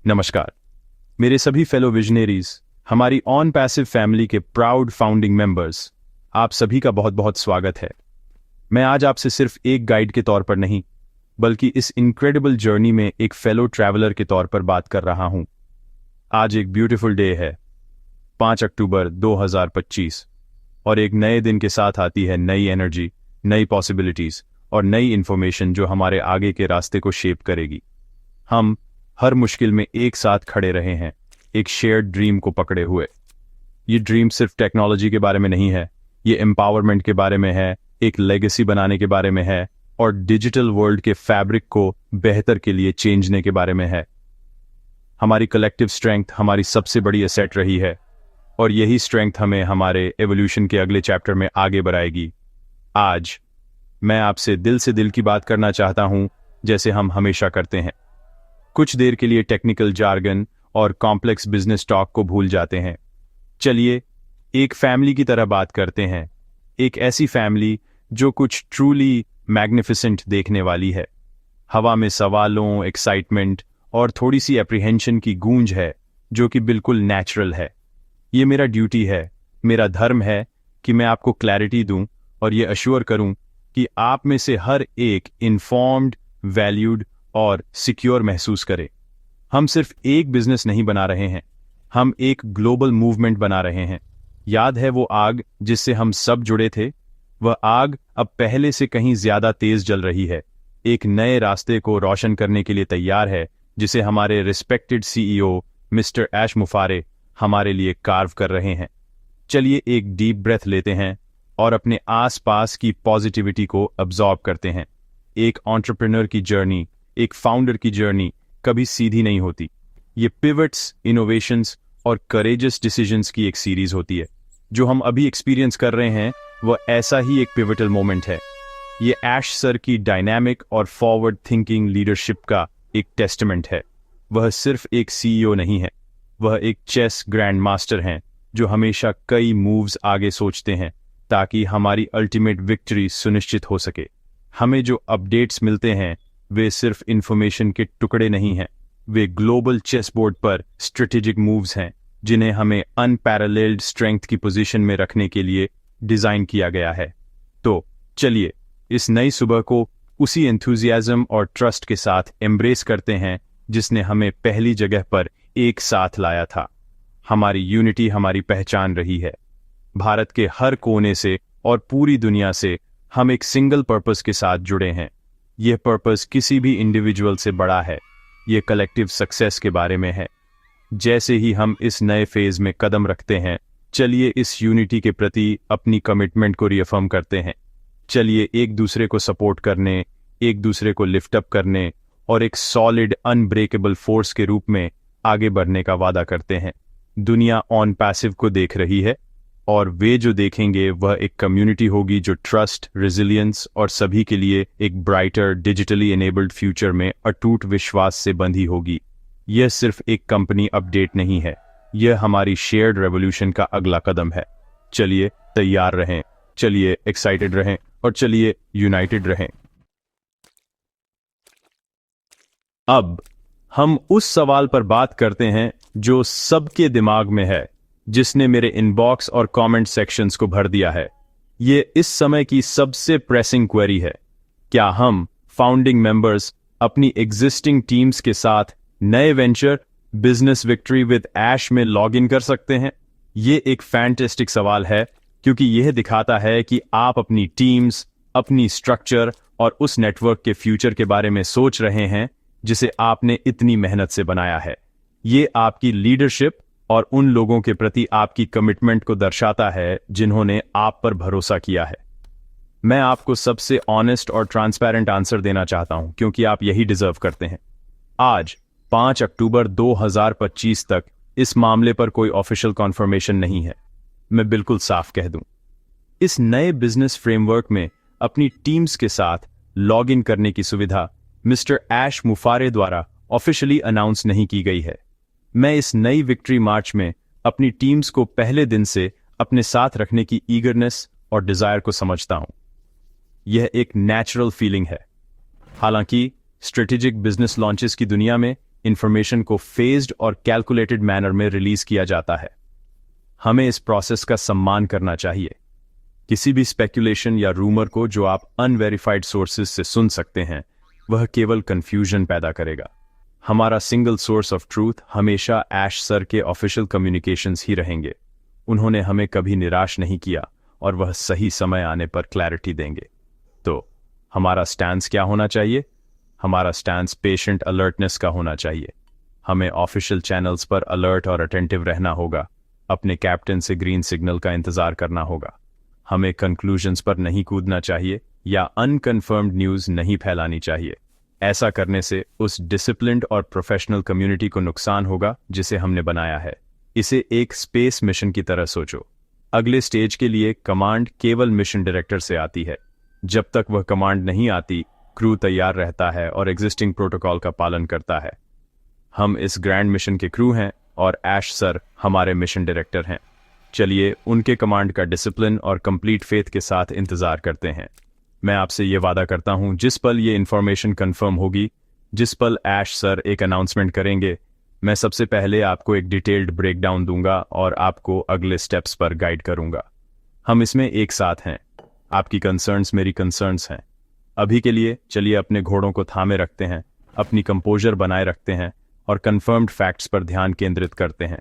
नमस्कार मेरे सभी फेलो विजनरीज, हमारी ऑन पैसिव फैमिली के प्राउड फाउंडिंग मेंबर्स, आप सभी का बहुत बहुत स्वागत है। मैं आज आपसे सिर्फ एक गाइड के तौर पर नहीं, बल्कि इस इनक्रेडिबल जर्नी में एक फेलो ट्रैवलर के तौर पर बात कर रहा हूं। आज एक ब्यूटीफुल डे है, 5 अक्टूबर 2025, और एक नए दिन के साथ आती है नई एनर्जी, नई पॉसिबिलिटीज और नई इंफॉर्मेशन जो हमारे आगे के रास्ते को शेप करेगी। हम हर मुश्किल में एक साथ खड़े रहे हैं, एक शेयर्ड ड्रीम को पकड़े हुए। ये ड्रीम सिर्फ टेक्नोलॉजी के बारे में नहीं है, ये एम्पावरमेंट के बारे में है, एक लेगेसी बनाने के बारे में है और डिजिटल वर्ल्ड के फैब्रिक को बेहतर के लिए चेंजने के बारे में है। हमारी कलेक्टिव स्ट्रेंथ हमारी सबसे बड़ी एसेट रही है और यही स्ट्रेंथ हमें हमारे एवोल्यूशन के अगले चैप्टर में आगे बढ़ाएगी। आज मैं आपसे दिल से दिल की बात करना चाहता हूं, जैसे हम हमेशा करते हैं। कुछ देर के लिए टेक्निकल जार्गन और कॉम्प्लेक्स बिजनेस टॉक को भूल जाते हैं। चलिए एक फैमिली की तरह बात करते हैं, एक ऐसी फैमिली जो कुछ ट्रूली मैग्निफिसेंट देखने वाली है। हवा में सवालों, एक्साइटमेंट और थोड़ी सी एप्रीहेंशन की गूंज है जो कि बिल्कुल नेचुरल है। ये मेरा ड्यूटी है, मेरा धर्म है कि मैं आपको क्लैरिटी दूं और ये अश्योर करूं कि आप में से हर एक इन्फॉर्म्ड, वैल्यूड और सिक्योर महसूस करे। हम सिर्फ एक बिजनेस नहीं बना रहे हैं, हम एक ग्लोबल मूवमेंट बना रहे हैं। याद है वो आग जिससे हम सब जुड़े थे? वह आग अब पहले से कहीं ज्यादा तेज जल रही है, एक नए रास्ते को रोशन करने के लिए तैयार है, जिसे हमारे रिस्पेक्टेड सीईओ मिस्टर ऐश मुफारे हमारे लिए कार्व कर रहे हैं। चलिए एक डीप ब्रेथ लेते हैं और अपने आसपास की पॉजिटिविटी को अब्सॉर्ब करते हैं। एक एंटरप्रेन्योर की जर्नी, एक फाउंडर की जर्नी कभी सीधी नहीं होती। ये पिवट्स, इनोवेशंस और करेजियस डिसीजंस की एक सीरीज होती है। जो हम अभी एक्सपीरियंस कर रहे हैं वह ऐसा ही एक पिवटल मोमेंट है। ये ऐश सर की डायनामिक और फॉरवर्ड थिंकिंग लीडरशिप का एक टेस्टमेंट है। वह सिर्फ एक सीईओ नहीं है, वह एक चेस ग्रैंड मास्टर हैं जो हमेशा कई मूव्स आगे सोचते हैं ताकि हमारी अल्टीमेट विक्ट्री सुनिश्चित हो सके। हमें जो अपडेट्स मिलते हैं वे सिर्फ इंफॉर्मेशन के टुकड़े नहीं हैं, वे ग्लोबल चेस बोर्ड पर स्ट्रेटेजिक मूव्स हैं जिन्हें हमें अनपैरेलल्ड स्ट्रेंथ की पोजीशन में रखने के लिए डिजाइन किया गया है। तो चलिए इस नई सुबह को उसी एंथुजियाज्म और ट्रस्ट के साथ एम्ब्रेस करते हैं जिसने हमें पहली जगह पर एक साथ लाया था। हमारी यूनिटी हमारी पहचान रही है। भारत के हर कोने से और पूरी दुनिया से हम एक सिंगल पर्पस के साथ जुड़े हैं। यह पर्पस किसी भी इंडिविजुअल से बड़ा है, यह कलेक्टिव सक्सेस के बारे में है। जैसे ही हम इस नए फेज में कदम रखते हैं, चलिए इस यूनिटी के प्रति अपनी कमिटमेंट को रिअफर्म करते हैं। चलिए एक दूसरे को सपोर्ट करने, एक दूसरे को लिफ्ट अप करने और एक सॉलिड अनब्रेकेबल फोर्स के रूप में आगे बढ़ने का वादा करते हैं। दुनिया ऑन पैसिव को देख रही है और वे जो देखेंगे वह एक कम्युनिटी होगी जो ट्रस्ट, रेजिलियंस और सभी के लिए एक ब्राइटर डिजिटली एनेबल्ड फ्यूचर में अटूट विश्वास से बंधी होगी। यह सिर्फ एक कंपनी अपडेट नहीं है, यह हमारी शेयर्ड रेवोल्यूशन का अगला कदम है। चलिए तैयार रहें, चलिए एक्साइटेड रहें और चलिए यूनाइटेड रहें। अब हम उस सवाल पर बात करते हैं जो सबके दिमाग में है, जिसने मेरे इनबॉक्स और कमेंट सेक्शंस को भर दिया है। ये इस समय की सबसे प्रेसिंग क्वेरी है। क्या हम फाउंडिंग मेंबर्स अपनी एग्जिस्टिंग टीम्स के साथ नए वेंचर बिजनेस विक्ट्री विद ऐश में लॉग इन कर सकते हैं? ये एक फैंटास्टिक सवाल है क्योंकि यह दिखाता है कि आप अपनी टीम्स, अपनी स्ट्रक्चर और उस नेटवर्क के फ्यूचर के बारे में सोच रहे हैं जिसे आपने इतनी मेहनत से बनाया है। ये आपकी लीडरशिप और उन लोगों के प्रति आपकी कमिटमेंट को दर्शाता है जिन्होंने आप पर भरोसा किया है। मैं आपको सबसे ऑनेस्ट और ट्रांसपेरेंट आंसर देना चाहता हूं क्योंकि आप यही डिजर्व करते हैं। आज 5 अक्टूबर 2025 तक इस मामले पर कोई ऑफिशियल कॉन्फर्मेशन नहीं है। मैं बिल्कुल साफ कह दूं, इस नए बिजनेस फ्रेमवर्क में अपनी टीम्स के साथ लॉग इन करने की सुविधा मिस्टर ऐश मुफारे द्वारा ऑफिशियली अनाउंस नहीं की गई है। मैं इस नई विक्ट्री मार्च में अपनी टीम्स को पहले दिन से अपने साथ रखने की ईगरनेस और डिजायर को समझता हूं। यह एक नेचुरल फीलिंग है। हालांकि स्ट्रेटेजिक बिजनेस लॉन्चेस की दुनिया में इंफॉर्मेशन को फेज्ड और कैलकुलेटेड मैनर में रिलीज किया जाता है। हमें इस प्रोसेस का सम्मान करना चाहिए। किसी भी स्पेक्यूलेशन या रूमर को जो आप अनवेरिफाइड सोर्सेज से सुन सकते हैं, वह केवल कंफ्यूजन पैदा करेगा। हमारा सिंगल सोर्स ऑफ ट्रूथ हमेशा ऐश सर के ऑफिशियल कम्युनिकेशंस ही रहेंगे। उन्होंने हमें कभी निराश नहीं किया और वह सही समय आने पर क्लैरिटी देंगे। तो हमारा स्टैंस क्या होना चाहिए? हमारा स्टैंस पेशेंट अलर्टनेस का होना चाहिए। हमें ऑफिशियल चैनल्स पर अलर्ट और अटेंटिव रहना होगा। अपने कैप्टन से ग्रीन सिग्नल का इंतजार करना होगा। हमें कंक्लूजन्स पर नहीं कूदना चाहिए या अनकन्फर्म्ड न्यूज़ नहीं फैलानी चाहिए। ऐसा करने से उस डिसिप्लिन्ड और प्रोफेशनल कम्युनिटी को नुकसान होगा जिसे हमने बनाया है। इसे एक स्पेस मिशन की तरह सोचो। अगले स्टेज के लिए कमांड केवल मिशन डायरेक्टर से आती है। जब तक वह कमांड नहीं आती, क्रू तैयार रहता है और एग्जिस्टिंग प्रोटोकॉल का पालन करता है। हम इस ग्रैंड मिशन के क्रू हैं और ऐश सर हमारे मिशन डायरेक्टर हैं। चलिए उनके कमांड का डिसिप्लिन और कंप्लीट फेथ के साथ इंतजार करते हैं। मैं आपसे ये वादा करता हूं, जिस पल ये इन्फॉर्मेशन कंफर्म होगी, जिस पल ऐश सर एक अनाउंसमेंट करेंगे, मैं सबसे पहले आपको एक डिटेल्ड ब्रेकडाउन दूंगा और आपको अगले स्टेप्स पर गाइड करूंगा। हम इसमें एक साथ हैं। आपकी कंसर्न्स मेरी कंसर्न्स हैं। अभी के लिए चलिए अपने घोड़ों को थामे रखते हैं, अपनी कंपोजर बनाए रखते हैं और कंफर्म्ड फैक्ट्स पर ध्यान केंद्रित करते हैं।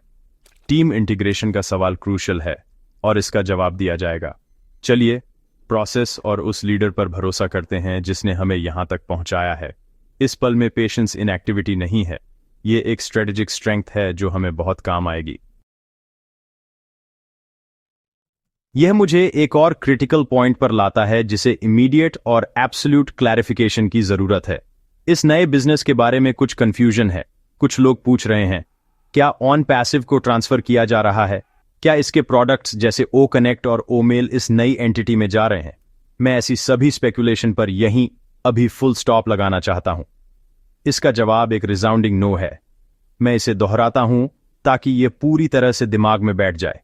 टीम इंटीग्रेशन का सवाल क्रूशियल है और इसका जवाब दिया जाएगा। चलिए प्रोसेस और उस लीडर पर भरोसा करते हैं जिसने हमें यहां तक पहुंचाया है। इस पल में पेशेंस इनएक्टिविटी नहीं है, ये एक स्ट्रेटेजिक स्ट्रेंथ है जो हमें बहुत काम आएगी। यह मुझे एक और क्रिटिकल पॉइंट पर लाता है जिसे इमीडिएट और एब्सोल्यूट क्लैरिफिकेशन की जरूरत है। इस नए बिजनेस के बारे में कुछ कंफ्यूजन है। कुछ लोग पूछ रहे हैं, क्या ऑन पैसिव को ट्रांसफर किया जा रहा है? क्या इसके प्रोडक्ट्स जैसे ओ कनेक्ट और ओ मेल इस नई एंटिटी में जा रहे हैं? मैं ऐसी सभी स्पेकुलेशन पर यहीं अभी फुल स्टॉप लगाना चाहता हूं। इसका जवाब एक रिसाउंडिंग नो है। मैं इसे दोहराता हूं ताकि यह पूरी तरह से दिमाग में बैठ जाए।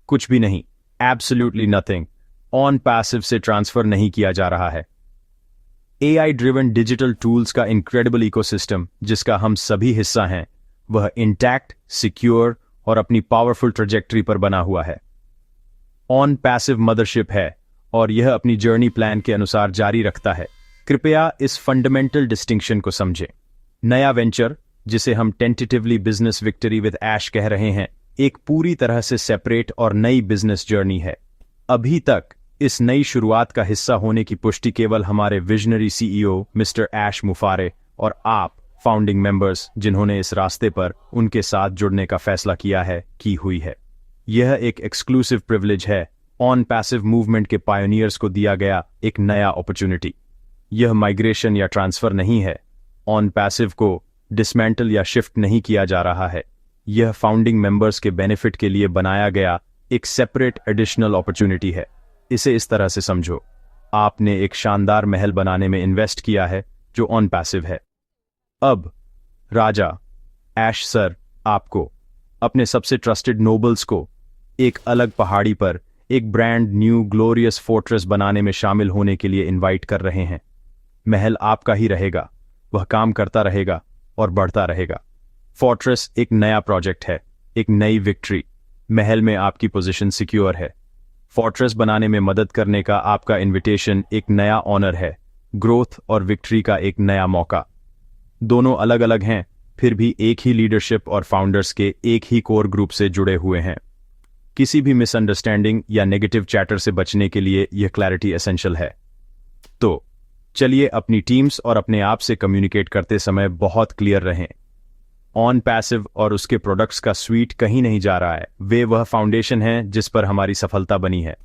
कुछ भी नहीं, एब्सोल्युटली नथिंग ऑन पैसिव से ट्रांसफर नहीं किया जा रहा है। एआई ड्रिवन डिजिटल टूल्स का इनक्रेडिबल इकोसिस्टम जिसका हम सभी हिस्सा हैं, वह इंटैक्ट, सिक्योर और अपनी पावरफुल ट्रैजेक्टरी पर बना हुआ है। ऑन पैसिव मदरशिप है और यह अपनी जर्नी प्लान के अनुसार जारी रखता है। कृपया इस फंडामेंटल डिस्टिंक्शन को समझें। नया वेंचर, जिसे हम टेंटेटिवली बिजनेस विक्ट्री विद ऐश कह रहे हैं, एक पूरी तरह से सेपरेट और नई बिजनेस जर्नी है। अभी तक इस नई शुरुआत का हिस्सा होने की पुष्टि केवल हमारे विजनरी सीईओ मिस्टर ऐश मुफारे और आप फाउंडिंग मेंबर्स, जिन्होंने इस रास्ते पर उनके साथ जुड़ने का फैसला किया है, की हुई है। यह एक एक्सक्लूसिव प्रिविलेज है। ऑन पैसिव मूवमेंट के पायोनियर्स को दिया गया एक नया अपॉर्चुनिटी। यह माइग्रेशन या ट्रांसफर नहीं है। ऑन पैसिव को डिसमेंटल या शिफ्ट नहीं किया जा रहा है। यह फाउंडिंग मेंबर्स के बेनिफिट के लिए बनाया गया एक सेपरेट एडिशनल अपॉर्चुनिटी है। इसे इस तरह से समझो, आपने एक शानदार महल बनाने में इन्वेस्ट किया है जो ऑन पैसिव है। अब राजा ऐश सर आपको, अपने सबसे ट्रस्टेड नोबल्स को, एक अलग पहाड़ी पर एक ब्रांड न्यू ग्लोरियस फोर्ट्रेस बनाने में शामिल होने के लिए इनवाइट कर रहे हैं। महल आपका ही रहेगा, वह काम करता रहेगा और बढ़ता रहेगा। फोर्ट्रेस एक नया प्रोजेक्ट है, एक नई विक्ट्री। महल में आपकी पोजीशन सिक्योर है। फोर्ट्रेस बनाने में मदद करने का आपका इनविटेशन एक नया ऑनर है, ग्रोथ और विक्ट्री का एक नया मौका। दोनों अलग अलग हैं, फिर भी एक ही लीडरशिप और फाउंडर्स के एक ही कोर ग्रुप से जुड़े हुए हैं। किसी भी मिसअंडरस्टैंडिंग या नेगेटिव चैटर से बचने के लिए यह क्लैरिटी एसेंशियल है। तो चलिए अपनी टीम्स और अपने आप से कम्युनिकेट करते समय बहुत क्लियर रहें। ऑन पैसिव और उसके प्रोडक्ट्स का स्वीट कहीं नहीं जा रहा है। वे वह फाउंडेशन हैं जिस पर हमारी सफलता बनी है।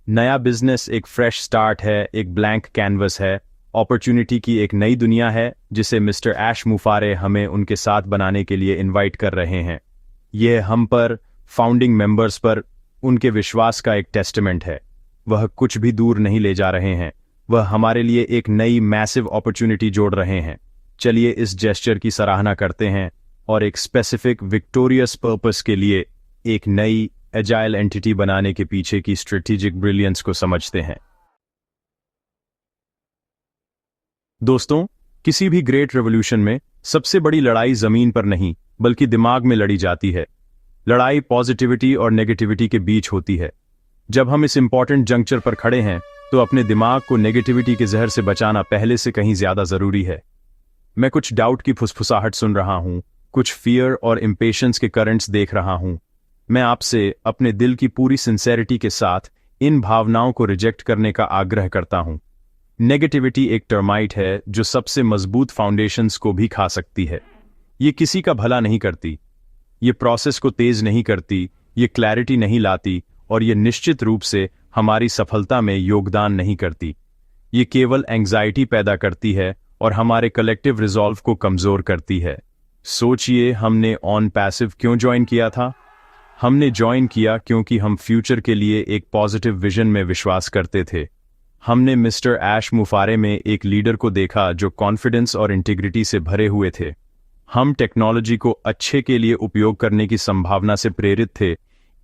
नया बिजनेस एक फ्रेश स्टार्ट है, एक ब्लैंक कैनवस है, अपॉर्चुनिटी की एक नई दुनिया है जिसे मिस्टर ऐश मुफारे हमें उनके साथ बनाने के लिए इनवाइट कर रहे हैं। यह हम पर, फाउंडिंग मेंबर्स पर उनके विश्वास का एक टेस्टमेंट है। वह कुछ भी दूर नहीं ले जा रहे हैं, वह हमारे लिए एक नई मैसिव अपॉर्चुनिटी जोड़ रहे हैं। चलिए इस जेस्चर की सराहना करते हैं और एक स्पेसिफिक विक्टोरियस पर्पस के लिए एक नई एजाइल एंटिटी बनाने के पीछे की स्ट्रेटेजिक ब्रिलियंस को समझते हैं। दोस्तों, किसी भी ग्रेट रेवोल्यूशन में सबसे बड़ी लड़ाई जमीन पर नहीं बल्कि दिमाग में लड़ी जाती है। लड़ाई पॉजिटिविटी और नेगेटिविटी के बीच होती है। जब हम इस इंपॉर्टेंट जंक्चर पर खड़े हैं तो अपने दिमाग को नेगेटिविटी के जहर से बचाना पहले से कहीं ज्यादा जरूरी है। मैं कुछ डाउट की फुसफुसाहट सुन रहा हूं, कुछ फियर और इम्पेशंस के करंट्स देख रहा हूं। मैं आपसे अपने दिल की पूरी सिंसेरिटी के साथ इन भावनाओं को रिजेक्ट करने का आग्रह करता हूं। नेगेटिविटी एक टर्माइट है जो सबसे मजबूत फाउंडेशंस को भी खा सकती है। ये किसी का भला नहीं करती, ये प्रोसेस को तेज नहीं करती, ये क्लैरिटी नहीं लाती और ये निश्चित रूप से हमारी सफलता में योगदान नहीं करती। ये केवल एंग्जाइटी पैदा करती है और हमारे कलेक्टिव रिजॉल्व को कमजोर करती है। सोचिए, हमने ऑन पैसिव क्यों ज्वाइन किया था? हमने ज्वाइन किया क्योंकि हम फ्यूचर के लिए एक पॉजिटिव विजन में विश्वास करते थे। हमने मिस्टर ऐश मुफारे में एक लीडर को देखा जो कॉन्फिडेंस और इंटीग्रिटी से भरे हुए थे। हम टेक्नोलॉजी को अच्छे के लिए उपयोग करने की संभावना से प्रेरित थे,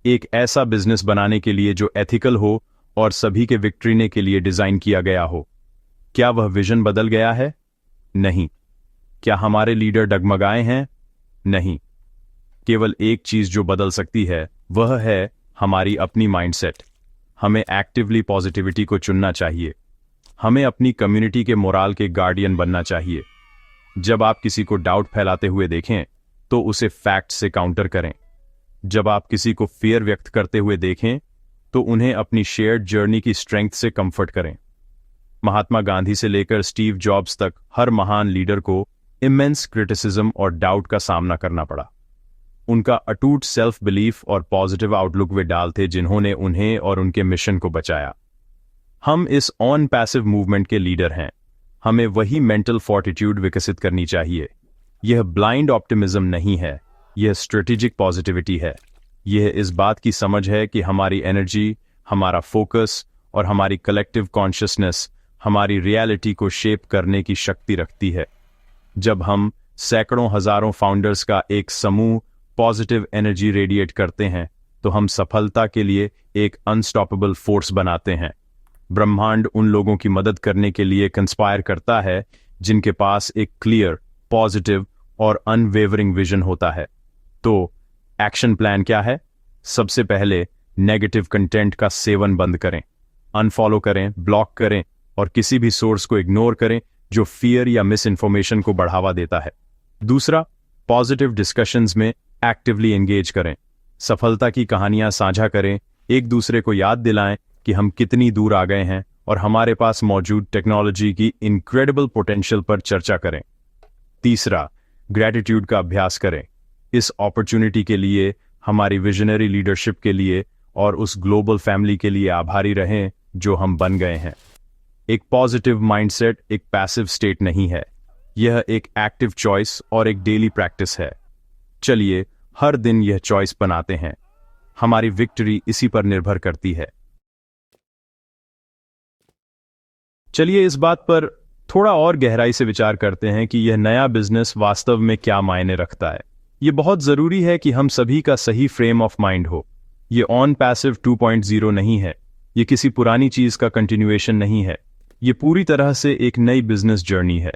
एक ऐसा बिजनेस बनाने के लिए जो एथिकल हो और सभी के विक्ट्रीने के लिए डिजाइन किया गया हो। क्या वह विजन बदल गया है? नहीं। क्या हमारे लीडर डगमगाए हैं? नहीं। केवल एक चीज जो बदल सकती है वह है हमारी अपनी माइंडसेट। हमें एक्टिवली पॉजिटिविटी को चुनना चाहिए। हमें अपनी कम्युनिटी के मोराल के गार्डियन बनना चाहिए। जब आप किसी को डाउट फैलाते हुए देखें तो उसे फैक्ट से काउंटर करें। जब आप किसी को फियर व्यक्त करते हुए देखें तो उन्हें अपनी शेयर्ड जर्नी की स्ट्रेंथ से कंफर्ट करें। महात्मा गांधी से लेकर स्टीव जॉब्स तक हर महान लीडर को इमेंस क्रिटिसिज्म और डाउट का सामना करना पड़ा। उनका अटूट सेल्फ बिलीफ और पॉजिटिव आउटलुक वे डाल थे जिन्होंने उन्हें और उनके मिशन को बचाया। हम इस ऑन पैसिव मूवमेंट के लीडर हैं। हमें वही मेंटल फोर्टिट्यूड विकसित करनी चाहिए। यह ब्लाइंड ऑप्टिमिज्म नहीं है, यह स्ट्रेटेजिक पॉजिटिविटी है। यह इस बात की समझ है कि हमारी एनर्जी, हमारा फोकस और हमारी कलेक्टिव कॉन्शियसनेस हमारी रियलिटी को शेप करने की शक्ति रखती है। जब हम सैकड़ों हजारों फाउंडर्स का एक समूह पॉजिटिव एनर्जी रेडिएट करते हैं तो हम सफलता के लिए एक अनस्टॉपेबल फोर्स बनाते हैं। ब्रह्मांड उन लोगों की मदद करने के लिए कंस्पायर करता है जिनके पास एक क्लियर, पॉजिटिव और अनवेवरिंग विजन होता है। तो एक्शन प्लान क्या है? सबसे पहले नेगेटिव कंटेंट का सेवन बंद करें, अनफॉलो करें, ब्लॉक करें और किसी भी सोर्स को इग्नोर करें जो फियर या मिस इन्फॉर्मेशन को बढ़ावा देता है। दूसरा, पॉजिटिव डिस्कशंस में एक्टिवली एंगेज करें। सफलता की कहानियां साझा करें, एक दूसरे को याद दिलाएं कि हम कितनी दूर आ गए हैं और हमारे पास मौजूद टेक्नोलॉजी की इनक्रेडिबल पोटेंशियल पर चर्चा करें। तीसरा, ग्रैटिट्यूड का अभ्यास करें। इस अपॉर्चुनिटी के लिए, हमारी विजनरी लीडरशिप के लिए और उस ग्लोबल फैमिली के लिए आभारी रहें जो हम बन गए हैं। एक पॉजिटिव माइंडसेट एक पैसिव स्टेट नहीं है, यह एक एक्टिव चॉइस और एक डेली प्रैक्टिस है। चलिए हर दिन यह चॉइस बनाते हैं। हमारी विक्ट्री इसी पर निर्भर करती है। चलिए इस बात पर थोड़ा और गहराई से विचार करते हैं कि यह नया बिजनेस वास्तव में क्या मायने रखता है। यह बहुत जरूरी है कि हम सभी का सही फ्रेम ऑफ माइंड हो। यह ऑन पैसिव 2.0 नहीं है, यह किसी पुरानी चीज का कंटिन्यूएशन नहीं है, यह पूरी तरह से एक नई बिजनेस जर्नी है।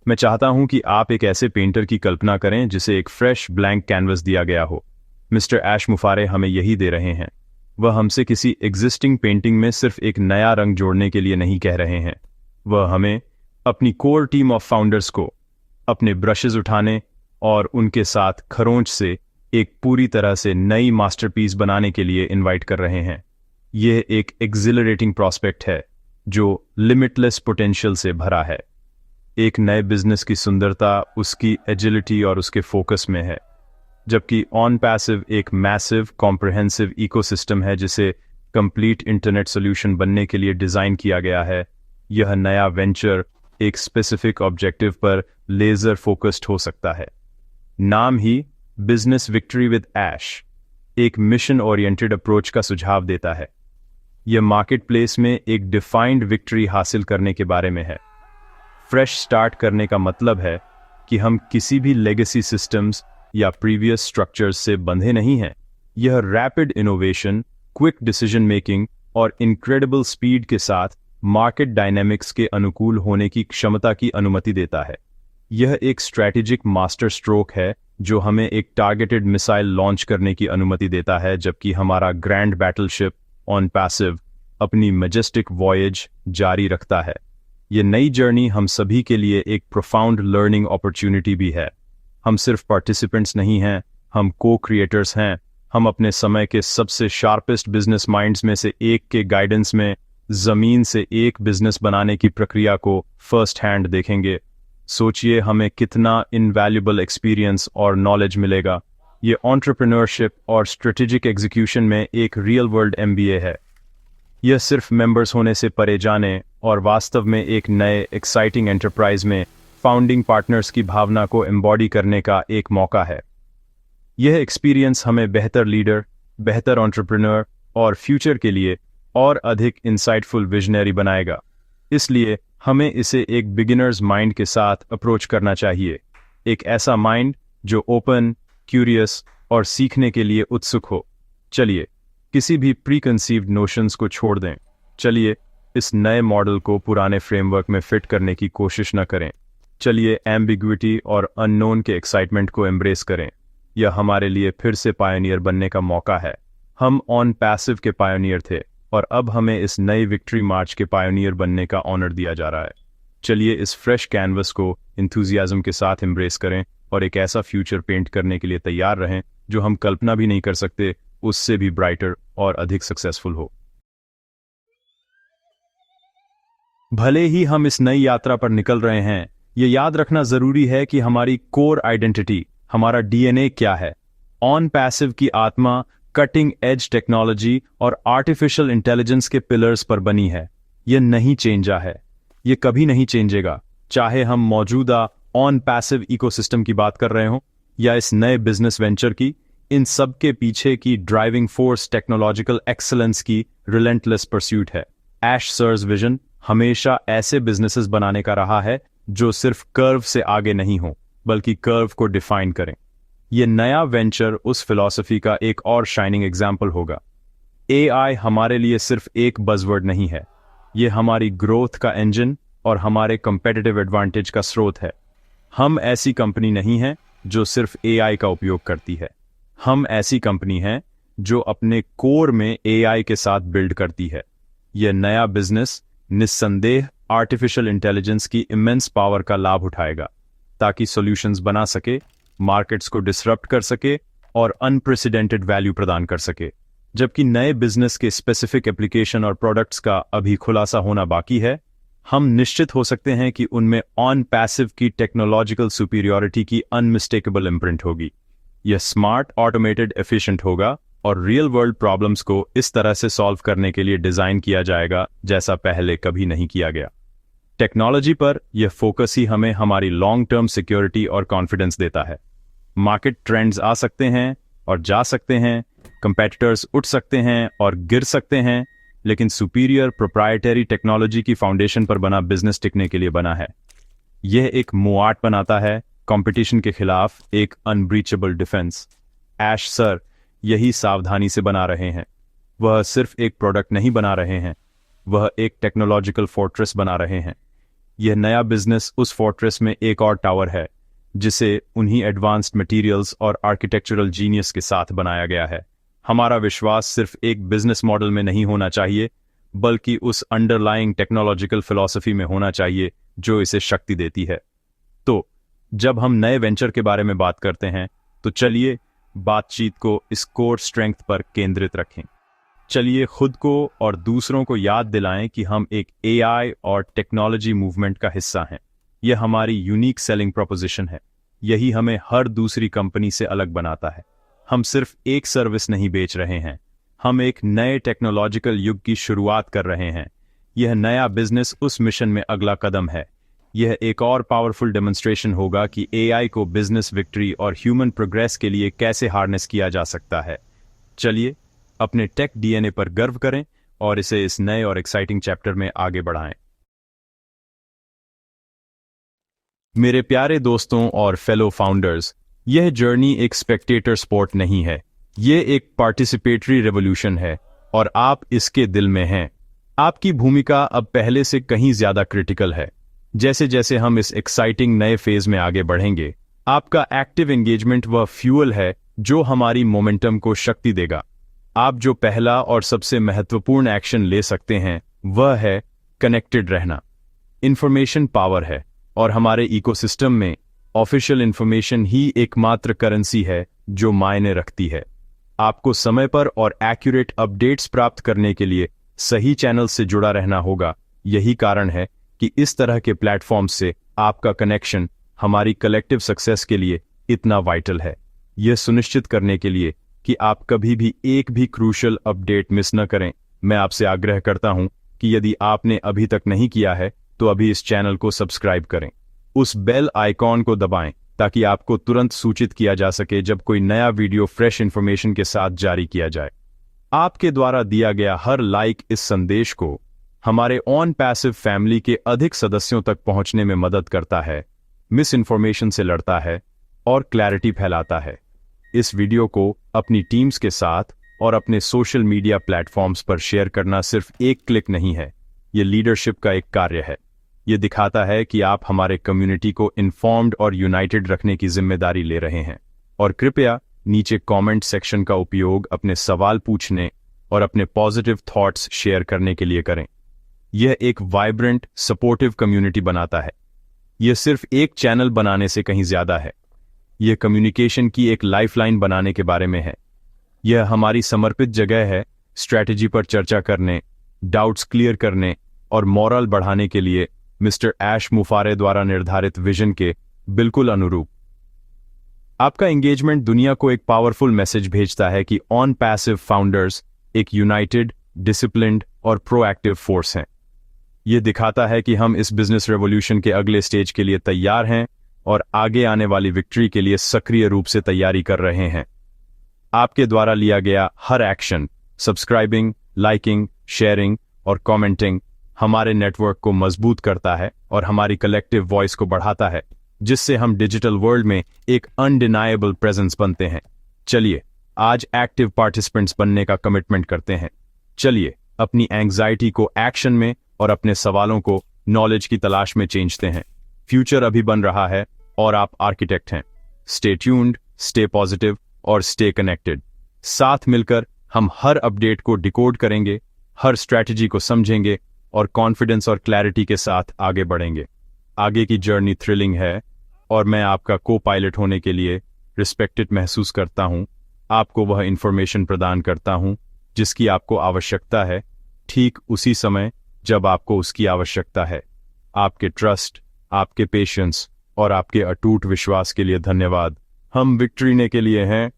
मैं चाहता हूं कि आप एक ऐसे पेंटर की कल्पना करें जिसे एक फ्रेश ब्लैंक कैनवस दिया गया हो। मिस्टर ऐश मुफारे हमें यही दे रहे हैं। वह हमसे किसी एग्जिस्टिंग पेंटिंग में सिर्फ एक नया रंग जोड़ने के लिए नहीं कह रहे हैं। वह हमें अपनी कोर टीम ऑफ फाउंडर्स को अपने ब्रशेज उठाने और उनके साथ खरोंच से एक पूरी तरह से नई मास्टरपीस बनाने के लिए इनवाइट कर रहे हैं। यह एक एक्सिलरेटिंग प्रॉस्पेक्ट है जो लिमिटलेस पोटेंशियल से भरा है। एक नए बिजनेस की सुंदरता उसकी एजिलिटी और उसके फोकस में है, जबकि ऑन पैसिव एक मैसिव कॉम्प्रिहेंसिव इकोसिस्टम है जिसे कंप्लीट इंटरनेट सॉल्यूशन बनने के लिए डिजाइन किया गया है। यह नया वेंचर एक स्पेसिफिक ऑब्जेक्टिव पर लेजर फोकस्ड हो सकता है। नाम ही बिजनेस विक्ट्री विद ऐश एक मिशन ओरिएंटेड अप्रोच का सुझाव देता है। यह मार्केट प्लेस में एक डिफाइंड विक्ट्री हासिल करने के बारे में है। फ्रेश स्टार्ट करने का मतलब है कि हम किसी भी लेगेसी सिस्टम्स या प्रीवियस स्ट्रक्चर्स से बंधे नहीं हैं। यह rapid innovation, quick decision making और इनक्रेडिबल स्पीड के साथ मार्केट डायनेमिक्स के अनुकूल होने की क्षमता की अनुमति देता है। यह एक स्ट्रैटेजिक मास्टर स्ट्रोक है जो हमें एक टारगेटेड मिसाइल लॉन्च करने की अनुमति देता है, जबकि हमारा ग्रैंड बैटलशिप ऑन पैसिव अपनी मैजेस्टिक वॉयेज जारी रखता है। ये नई जर्नी हम सभी के लिए एक प्रोफाउंड लर्निंग अपॉर्चुनिटी भी है। हम सिर्फ पार्टिसिपेंट्स नहीं हैं, हम को क्रिएटर्स हैं। हम अपने समय के सबसे शार्पेस्ट बिजनेस माइंड्स में से एक के गाइडेंस में जमीन से एक बिजनेस बनाने की प्रक्रिया को फर्स्ट हैंड देखेंगे। सोचिए हमें कितना इनवैल्यूएबल एक्सपीरियंस और नॉलेज मिलेगा। ये एंटरप्रेन्योरशिप और स्ट्रेटेजिक एग्जीक्यूशन में एक रियल वर्ल्ड एमबीए है। यह सिर्फ मेंबर्स होने से परे जाने और वास्तव में एक नए एक्साइटिंग एंटरप्राइज में फाउंडिंग पार्टनर्स की भावना को एम्बॉडी करने का एक मौका है। यह एक्सपीरियंस हमें बेहतर लीडर, बेहतर एंटरप्रेन्योर और फ्यूचर के लिए और अधिक इंसाइटफुल विजनरी बनाएगा। इसलिए हमें इसे एक बिगिनर्स माइंड के साथ अप्रोच करना चाहिए, एक ऐसा माइंड जो ओपन, क्यूरियस और सीखने के लिए उत्सुक हो। चलिए किसी भी प्रीकंसीव्ड नोशंस को छोड़ दें। चलिए इस नए मॉडल को पुराने फ्रेमवर्क में फिट करने की कोशिश न करें। चलिए एम्बिग्विटी और अननोन के एक्साइटमेंट को एम्ब्रेस करें। यह हमारे लिए फिर से पायनियर बनने का मौका है। हम ऑन पैसिव के पायनियर थे और अब हमें इस नई विक्ट्री मार्च के पायनियर बनने का ऑनर दिया जा रहा है। चलिए इस फ्रेश कैनवस को इंथुजियाज्म के साथ एम्ब्रेस करें और एक ऐसा फ्यूचर पेंट करने के लिए तैयार रहें जो हम कल्पना भी नहीं कर सकते, उससे भी ब्राइटर और अधिक सक्सेसफुल हो। भले ही हम इस नई यात्रा पर निकल रहे हैं, ये याद रखना जरूरी है कि हमारी कोर आइडेंटिटी, हमारा डीएनए क्या है। ऑन पैसिव की आत्मा कटिंग एज टेक्नोलॉजी और आर्टिफिशियल इंटेलिजेंस के पिलर्स पर बनी है। यह नहीं चेंजा है, यह कभी नहीं चेंजेगा, चाहे हम मौजूदा ऑन पैसिव इकोसिस्टम की बात कर रहे हों या इस नए बिजनेस वेंचर की। इन सब के पीछे की ड्राइविंग फोर्स टेक्नोलॉजिकल एक्सीलेंस की रिलेंटलेस परस्यूट है। ऐश सर्स विजन हमेशा ऐसे बिजनेसेस बनाने का रहा है जो सिर्फ कर्व से आगे नहीं हो, बल्कि कर्व को डिफाइन करें। यह नया वेंचर उस फिलॉसफी का एक और शाइनिंग एग्जाम्पल होगा। एआई हमारे लिए सिर्फ एक बज़वर्ड नहीं है, यह हमारी ग्रोथ का इंजन और हमारे कंपेटिटिव एडवांटेज का स्रोत है। हम ऐसी कंपनी नहीं है जो सिर्फ एआई का उपयोग करती है, हम ऐसी कंपनी हैं जो अपने कोर में एआई के साथ बिल्ड करती है। यह नया बिजनेस निस्संदेह आर्टिफिशियल इंटेलिजेंस की इमेंस पावर का लाभ उठाएगा ताकि सॉल्यूशंस बना सके, मार्केट्स को डिसरप्ट कर सके और अनप्रेसिडेंटेड वैल्यू प्रदान कर सके। जबकि नए बिजनेस के स्पेसिफिक एप्लीकेशन और प्रोडक्ट्स का अभी खुलासा होना बाकी है, हम निश्चित हो सकते हैं कि उनमें ऑन पैसिव की टेक्नोलॉजिकल सुपीरियॉरिटी की अनमिस्टेकेबल इम्प्रिंट होगी। यह स्मार्ट, ऑटोमेटेड, एफिशिएंट होगा और रियल वर्ल्ड प्रॉब्लम्स को इस तरह से सॉल्व करने के लिए डिजाइन किया जाएगा जैसा पहले कभी नहीं किया गया। टेक्नोलॉजी पर यह फोकस ही हमें हमारी लॉन्ग टर्म सिक्योरिटी और कॉन्फिडेंस देता है। मार्केट ट्रेंड्स आ सकते हैं और जा सकते हैं, कंपेटिटर्स उठ सकते हैं और गिर सकते हैं, लेकिन सुपीरियर प्रोप्राइटरी टेक्नोलॉजी की फाउंडेशन पर बना बिजनेस टिकने के लिए बना है। यह एक मुआट बनाता है कंपटीशन के खिलाफ एक अनब्रीचेबल डिफेंस। ऐश सर यही सावधानी से बना रहे हैं। वह सिर्फ एक प्रोडक्ट नहीं बना रहे हैं, वह एक टेक्नोलॉजिकल फोर्ट्रेस बना रहे हैं। यह नया बिजनेस उस फोर्ट्रेस में एक और टावर है जिसे उन्हीं एडवांस्ड मटेरियल्स और आर्किटेक्चरल जीनियस के साथ बनाया गया है। हमारा विश्वास सिर्फ एक बिजनेस मॉडल में नहीं होना चाहिए, बल्कि उस अंडरलाइंग टेक्नोलॉजिकल फिलॉसफी में होना चाहिए जो इसे शक्ति देती है। तो जब हम नए वेंचर के बारे में बात करते हैं, तो चलिए बातचीत को इस कोर स्ट्रेंथ पर केंद्रित रखें। चलिए खुद को और दूसरों को याद दिलाएं कि हम एक एआई और टेक्नोलॉजी मूवमेंट का हिस्सा हैं। यह हमारी यूनिक सेलिंग प्रोपोजिशन है। यही हमें हर दूसरी कंपनी से अलग बनाता है। हम सिर्फ एक सर्विस नहीं बेच रहे हैं, हम एक नए टेक्नोलॉजिकल युग की शुरुआत कर रहे हैं। यह नया बिजनेस उस मिशन में अगला कदम है। यह एक और पावरफुल डेमोन्स्ट्रेशन होगा कि एआई को बिजनेस विक्ट्री और ह्यूमन प्रोग्रेस के लिए कैसे हार्नेस किया जा सकता है। चलिए अपने टेक डीएनए पर गर्व करें और इसे इस नए और एक्साइटिंग चैप्टर में आगे बढ़ाएं। मेरे प्यारे दोस्तों और फेलो फाउंडर्स, यह जर्नी एक स्पेक्टेटर स्पोर्ट नहीं है, यह एक पार्टिसिपेटरी रेवोल्यूशन है और आप इसके दिल में हैं। आपकी भूमिका अब पहले से कहीं ज्यादा क्रिटिकल है। जैसे जैसे हम इस एक्साइटिंग नए फेज में आगे बढ़ेंगे, आपका एक्टिव एंगेजमेंट वह फ्यूल है जो हमारी मोमेंटम को शक्ति देगा। आप जो पहला और सबसे महत्वपूर्ण एक्शन ले सकते हैं वह है कनेक्टेड रहना। इंफॉर्मेशन पावर है और हमारे इकोसिस्टम में ऑफिशियल इंफॉर्मेशन ही एकमात्र करेंसी है जो मायने रखती है। आपको समय पर और एक्यूरेट अपडेट्स प्राप्त करने के लिए सही चैनल से जुड़ा रहना होगा। यही कारण है कि इस तरह के प्लेटफॉर्म से आपका कनेक्शन हमारी कलेक्टिव सक्सेस के लिए इतना वाइटल है। यह सुनिश्चित करने के लिए कि आप कभी भी एक भी क्रूशियल अपडेट मिस न करें, मैं आपसे आग्रह करता हूं कि यदि आपने अभी तक नहीं किया है तो अभी इस चैनल को सब्सक्राइब करें। उस बेल आइकॉन को दबाएं ताकि आपको तुरंत सूचित किया जा सके जब कोई नया वीडियो फ्रेश इंफॉर्मेशन के साथ जारी किया जाए। आपके द्वारा दिया गया हर लाइक इस संदेश को हमारे ऑन पैसिव फैमिली के अधिक सदस्यों तक पहुंचने में मदद करता है, मिस इन्फॉर्मेशन से लड़ता है और क्लैरिटी फैलाता है। इस वीडियो को अपनी टीम्स के साथ और अपने सोशल मीडिया प्लेटफॉर्म्स पर शेयर करना सिर्फ एक क्लिक नहीं है, यह लीडरशिप का एक कार्य है। यह दिखाता है कि आप हमारे कम्युनिटी को इन्फॉर्म्ड और यूनाइटेड रखने की जिम्मेदारी ले रहे हैं। और कृपया नीचे कमेंट सेक्शन का उपयोग अपने सवाल पूछने और अपने पॉजिटिव थॉट्स शेयर करने के लिए करें। यह एक वाइब्रेंट, सपोर्टिव कम्युनिटी बनाता है। यह सिर्फ एक चैनल बनाने से कहीं ज्यादा है। यह कम्युनिकेशन की एक लाइफलाइन बनाने के बारे में है। यह हमारी समर्पित जगह है स्ट्रैटेजी पर चर्चा करने, डाउट्स क्लियर करने और मोरल बढ़ाने के लिए मिस्टर ऐश मुफारे द्वारा निर्धारित विजन के बिल्कुल अनुरूप। आपका एंगेजमेंट दुनिया को एक पावरफुल मैसेज भेजता है कि ऑन पैसिव फाउंडर्स एक यूनाइटेड, डिसिप्लिन्ड और प्रोएक्टिव फोर्स हैं। यह दिखाता है कि हम इस बिजनेस रेवोल्यूशन के अगले स्टेज के लिए तैयार हैं और आगे आने वाली विक्ट्री के लिए सक्रिय रूप से तैयारी कर रहे हैं। आपके द्वारा लिया गया हर एक्शन, सब्सक्राइबिंग, लाइकिंग, शेयरिंग और कमेंटिंग हमारे नेटवर्क को मजबूत करता है और हमारी कलेक्टिव वॉइस को बढ़ाता है, जिससे हम डिजिटल वर्ल्ड में एक अनडिनाएबल प्रेजेंस बनते हैं। चलिए आज एक्टिव पार्टिसिपेंट्स बनने का कमिटमेंट करते हैं। चलिए अपनी एंग्जाइटी को एक्शन में और अपने सवालों को नॉलेज की तलाश में चेंजते हैं। फ्यूचर अभी बन रहा है और आप आर्किटेक्ट हैं। स्टे ट्यून्ड, स्टे पॉजिटिव और स्टे कनेक्टेड। साथ मिलकर हम हर अपडेट को डिकोड करेंगे, हर स्ट्रैटेजी को समझेंगे और कॉन्फिडेंस और क्लैरिटी के साथ आगे बढ़ेंगे। आगे की जर्नी थ्रिलिंग है और मैं आपका को पायलट होने के लिए रिस्पेक्टेड महसूस करता हूं। आपको वह इंफॉर्मेशन प्रदान करता हूं जिसकी आपको आवश्यकता है, ठीक उसी समय जब आपको उसकी आवश्यकता है। आपके ट्रस्ट, आपके पेशेंस और आपके अटूट विश्वास के लिए धन्यवाद। हम विक्ट्री ने के लिए हैं